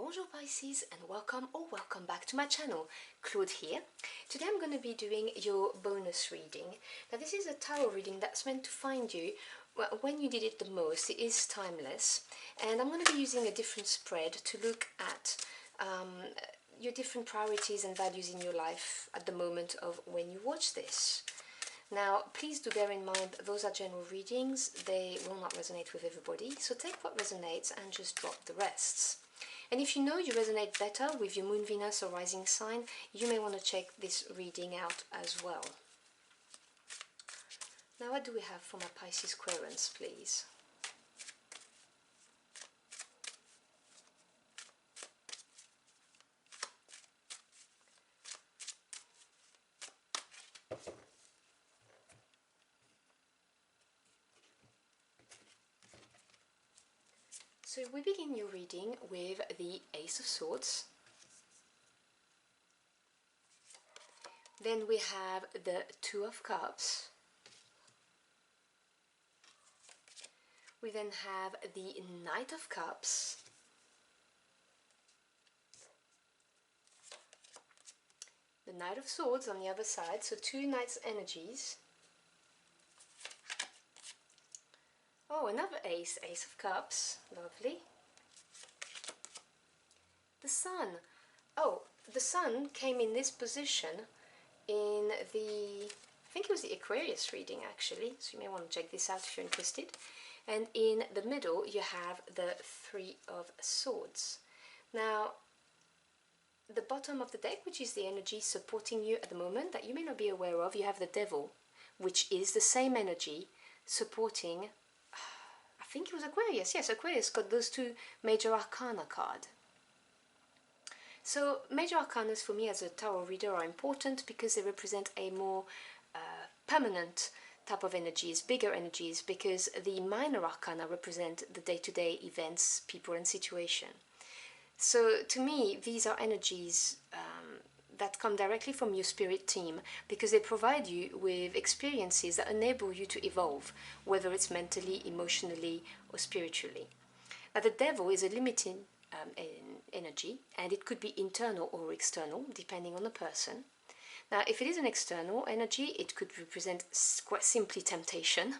Bonjour Pisces and welcome or welcome back to my channel. Claude here. Today I'm going to be doing your bonus reading. Now this is a tarot reading that's meant to find you when you need it the most. It is timeless, and I'm going to be using a different spread to look at your different priorities and values in your life at the moment of when you watch this. Now, please do bear in mind those are general readings. They will not resonate with everybody, so take what resonates and just drop the rest. And if you know you resonate better with your Moon, Venus or Rising sign, you may want to check this reading out as well. Now, what do we have for my Pisces querents, please? So we begin your reading with the Ace of Swords. Then we have the Two of Cups. We then have the Knight of Cups. The Knight of Swords on the other side, so two Knights energies. Oh, another Ace, Ace of Cups, lovely. The Sun. Oh, the Sun came in this position in the, I think it was the Aquarius reading actually, so you may want to check this out if you're interested. And in the middle you have the Three of Swords. Now, the bottom of the deck, which is the energy supporting you at the moment that you may not be aware of, you have the Devil, which is the same energy supporting, I think it was Aquarius. Yes, Aquarius got those two Major Arcana card. So Major Arcanas for me as a tarot reader are important because they represent a more permanent type of energies, bigger energies, because the Minor Arcana represent the day-to-day events, people and situation. So to me, these are energies that come directly from your spirit team because they provide you with experiences that enable you to evolve, whether it's mentally, emotionally, or spiritually. Now, the Devil is a limiting energy, and it could be internal or external, depending on the person. Now, if it is an external energy, it could represent quite simply temptation.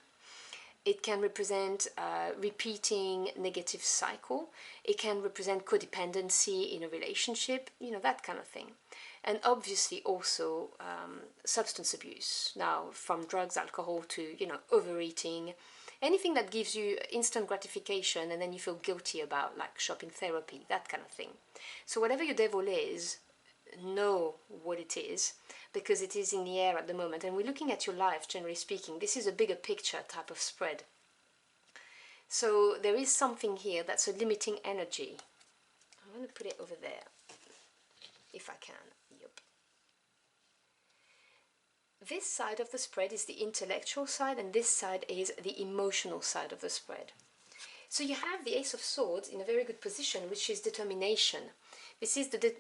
It can represent repeating negative cycle. It can represent codependency in a relationship, you know, that kind of thing. And obviously also substance abuse. Now, from drugs, alcohol to, you know, overeating, anything that gives you instant gratification and then you feel guilty about, like shopping therapy, that kind of thing. So whatever your devil is, know what it is, because it is in the air at the moment, and we're looking at your life, generally speaking. This is a bigger picture type of spread. So there is something here that's a limiting energy. I'm going to put it over there, if I can. Yep. This side of the spread is the intellectual side, and this side is the emotional side of the spread. So you have the Ace of Swords in a very good position, which is determination. This is the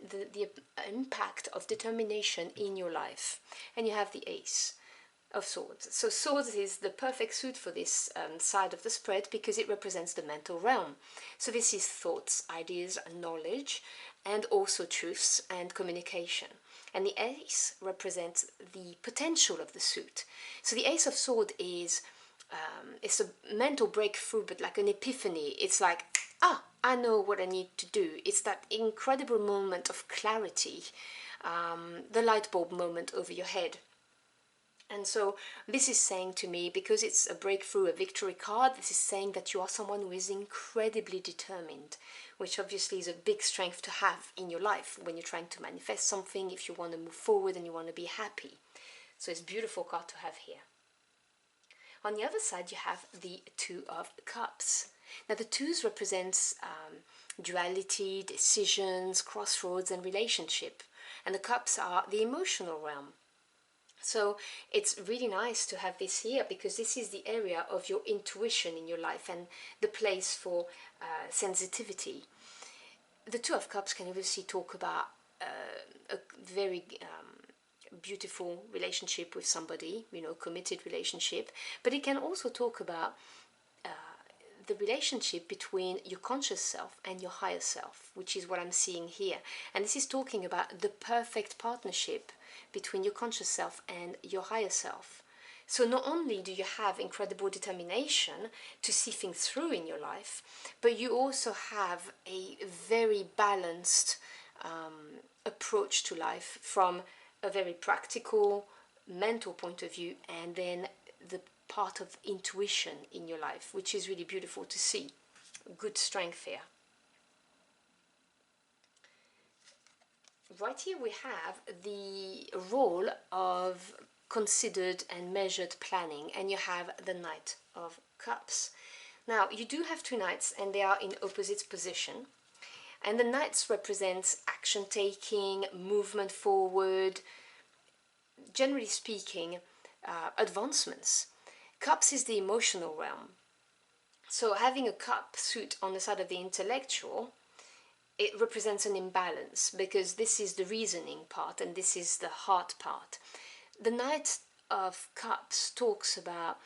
impact of determination in your life. And you have the Ace of Swords. So Swords is the perfect suit for this side of the spread because it represents the mental realm. So this is thoughts, ideas, knowledge, and also truths and communication. And the Ace represents the potential of the suit. So the Ace of Swords is it's a mental breakthrough, but like an epiphany. It's like, I know what I need to do. It's that incredible moment of clarity, the light bulb moment over your head. And so this is saying to me, because it's a breakthrough, a victory card, this is saying that you are someone who is incredibly determined, which obviously is a big strength to have in your life when you're trying to manifest something, if you want to move forward and you want to be happy. So it's a beautiful card to have here. On the other side, you have the Two of Cups. Now, the twos represents duality, decisions, crossroads, and relationship. And the cups are the emotional realm. So it's really nice to have this here because this is the area of your intuition in your life and the place for sensitivity. The Two of Cups can obviously talk about a very beautiful relationship with somebody, you know, committed relationship, but it can also talk about the relationship between your conscious self and your higher self, which is what I'm seeing here. And this is talking about the perfect partnership between your conscious self and your higher self. So not only do you have incredible determination to see things through in your life, but you also have a very balanced approach to life from a very practical, mental point of view, and then the part of intuition in your life, which is really beautiful to see. Good strength here. Right here we have the role of considered and measured planning, and you have the Knight of Cups. Now you do have two knights and they are in opposite position, and the knights represents action taking, movement forward, generally speaking, advancements. Cups is the emotional realm, so having a cup suit on the side of the intellectual, it represents an imbalance, because this is the reasoning part and this is the heart part. The Knight of Cups talks about,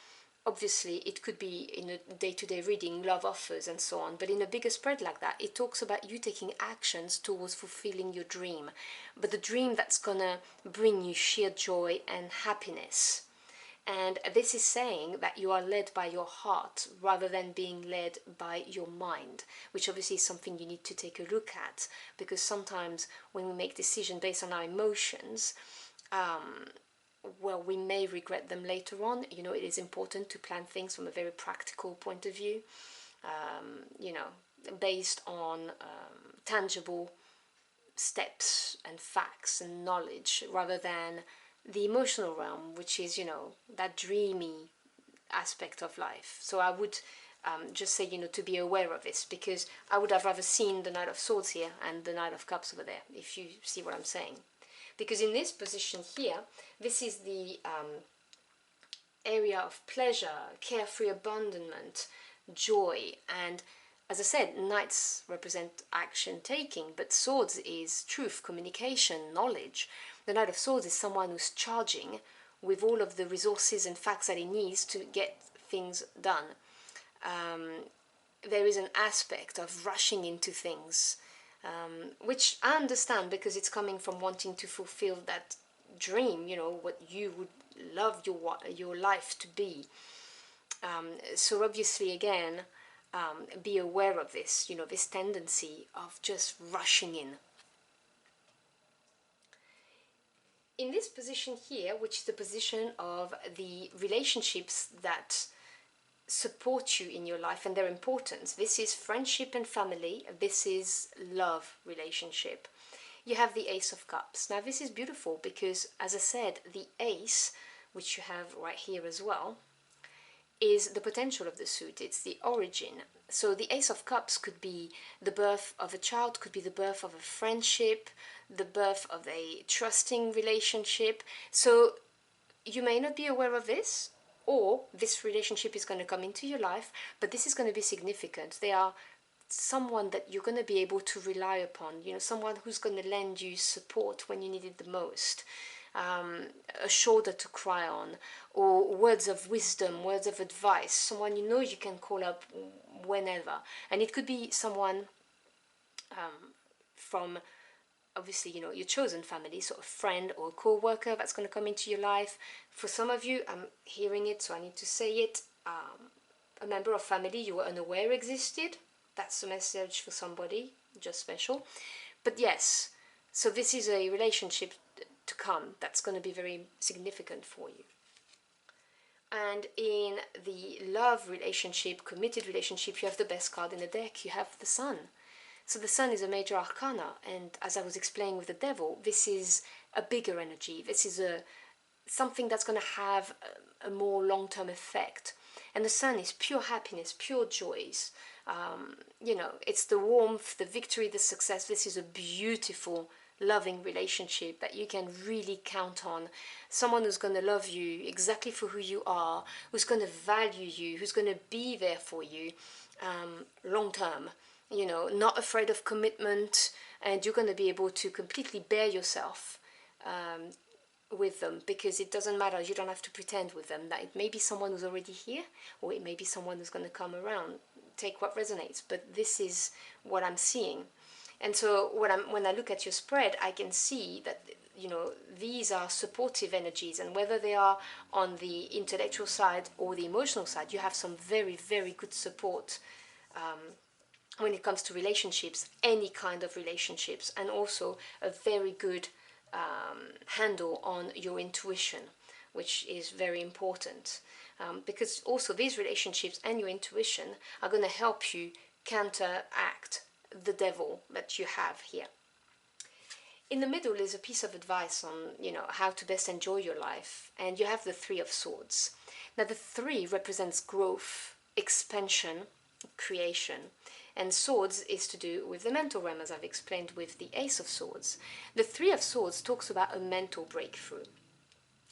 obviously it could be in a day-to-day reading, love offers and so on, but in a bigger spread like that, it talks about you taking actions towards fulfilling your dream, but the dream that's gonna bring you sheer joy and happiness. And this is saying that you are led by your heart rather than being led by your mind, which obviously is something you need to take a look at, because sometimes when we make decisions based on our emotions, well, we may regret them later on. You know, it is important to plan things from a very practical point of view, you know, based on tangible steps and facts and knowledge, rather than the emotional realm, which is, you know, that dreamy aspect of life. So I would just say, you know, to be aware of this, because I would have rather seen the Knight of Swords here and the Knight of Cups over there, if you see what I'm saying. Because in this position here, this is the area of pleasure, carefree abandonment, joy, and as I said, knights represent action taking, but swords is truth, communication, knowledge. The Knight of Swords is someone who's charging with all of the resources and facts that he needs to get things done. There is an aspect of rushing into things, which I understand, because it's coming from wanting to fulfill that dream, you know, what you would love your life to be. So obviously, again, be aware of this, you know, this tendency of just rushing in. In this position here, which is the position of the relationships that support you in your life and their importance, this is friendship and family, this is love relationship. You have the Ace of Cups. Now this is beautiful because, as I said, the Ace, which you have right here as well, is the potential of the suit, it's the origin. So the Ace of Cups could be the birth of a child, could be the birth of a friendship, the birth of a trusting relationship. So you may not be aware of this, or this relationship is going to come into your life, but this is going to be significant. They are someone that you're going to be able to rely upon, you know, someone who's going to lend you support when you need it the most. A shoulder to cry on, or words of wisdom, words of advice, someone you know you can call up whenever. And it could be someone from, obviously, you know, your chosen family, so a friend or a co-worker that's going to come into your life. For some of you, I'm hearing it, so I need to say it, a member of family you were unaware existed. That's a message for somebody, just special. But yes, so this is a relationship to come that's going to be very significant for you. And in the love relationship, committed relationship, you have the best card in the deck. You have the Sun. So the Sun is a major arcana, and as I was explaining with the Devil, this is a bigger energy. This is something that's going to have a more long-term effect. And the Sun is pure happiness, pure joys. You know, it's the warmth, the victory, the success. This is a beautiful, loving relationship that you can really count on. Someone who's going to love you exactly for who you are, who's going to value you, who's going to be there for you long term. You know, not afraid of commitment, and you're going to be able to completely bear yourself with them, because it doesn't matter, you don't have to pretend with them. That it may be someone who's already here, or it may be someone who's going to come around take what resonates, but this is what I'm seeing. And so when I look at your spread, I can see that, you know, these are supportive energies, and whether they are on the intellectual side or the emotional side, you have some very, very good support when it comes to relationships, any kind of relationships, and also a very good handle on your intuition, which is very important, because also these relationships and your intuition are going to help you counteract the devil that you have here. In the middle is a piece of advice on, you know, how to best enjoy your life, and you have the Three of Swords. Now the three represents growth, expansion, creation, and swords is to do with the mental realm, as I've explained with the Ace of Swords. The Three of Swords talks about a mental breakthrough,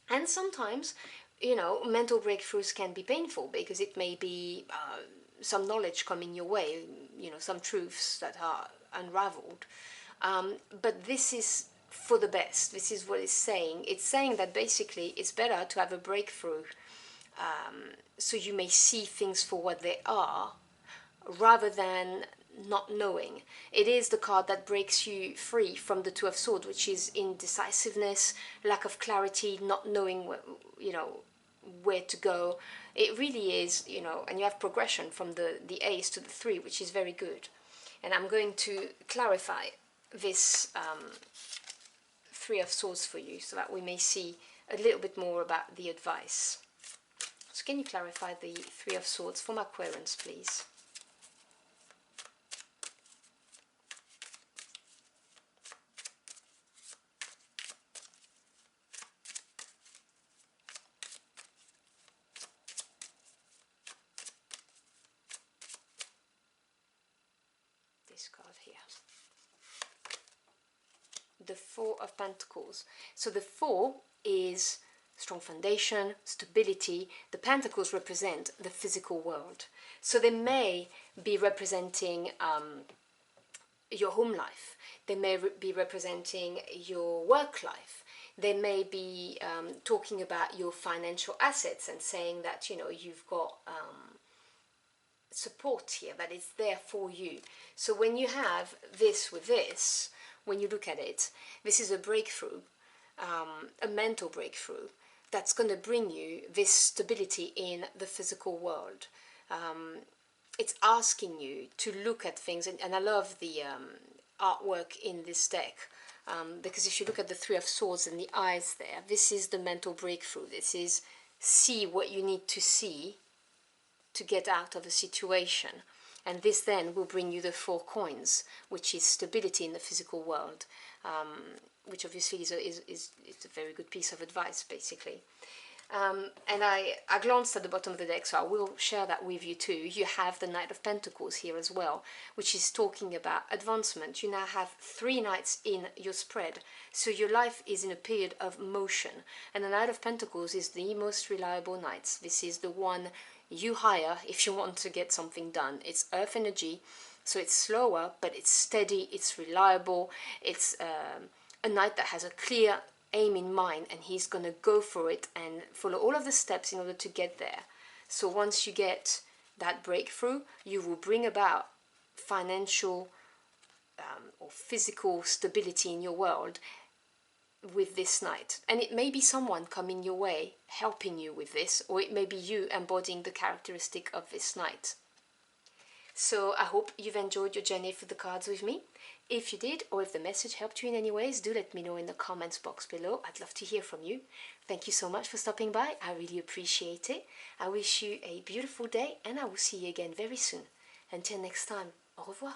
and sometimes, you know, mental breakthroughs can be painful because it may be some knowledge coming your way, you know, some truths that are unraveled. But this is for the best. This is what it's saying. It's saying that basically it's better to have a breakthrough, so you may see things for what they are, rather than not knowing. It is the card that breaks you free from the Two of Swords, which is indecisiveness, lack of clarity, not knowing, you know, where to go. It really is, you know, and you have progression from the Ace to the Three, which is very good. And I'm going to clarify this Three of Swords for you, so that we may see a little bit more about the advice. So can you clarify the Three of Swords for my Aquarians, please? This card here. The Four of Pentacles. So the Four is strong foundation, stability. The Pentacles represent the physical world. So they may be representing your home life. They may be representing your work life. They may be talking about your financial assets and saying that, you know, you've got support here, that is there for you. So when you have this with this, when you look at it, this is a breakthrough, a mental breakthrough that's going to bring you this stability in the physical world. It's asking you to look at things, and I love the artwork in this deck, because if you look at the Three of Swords and the eyes there, this is the mental breakthrough. This is see what you need to see to get out of a situation, and this then will bring you the Four Coins, which is stability in the physical world, which obviously is a very good piece of advice, basically. And I glanced at the bottom of the deck, so I will share that with you too. You have the Knight of Pentacles here as well, which is talking about advancement. You now have 3 knights in your spread, so your life is in a period of motion, and the Knight of Pentacles is the most reliable knight. This is the one you hire if you want to get something done. It's earth energy, so it's slower, but it's steady, it's reliable. It's a knight that has a clear aim in mind, and he's going to go for it and follow all of the steps in order to get there. So once you get that breakthrough, you will bring about financial or physical stability in your world with this knight. And it may be someone coming your way helping you with this, or it may be you embodying the characteristic of this knight. So I hope you've enjoyed your journey through the cards with me. If you did, or if the message helped you in any ways, do let me know in the comments box below. I'd love to hear from you. Thank you so much for stopping by. I really appreciate it. I wish you a beautiful day, and I will see you again very soon. Until next time, au revoir.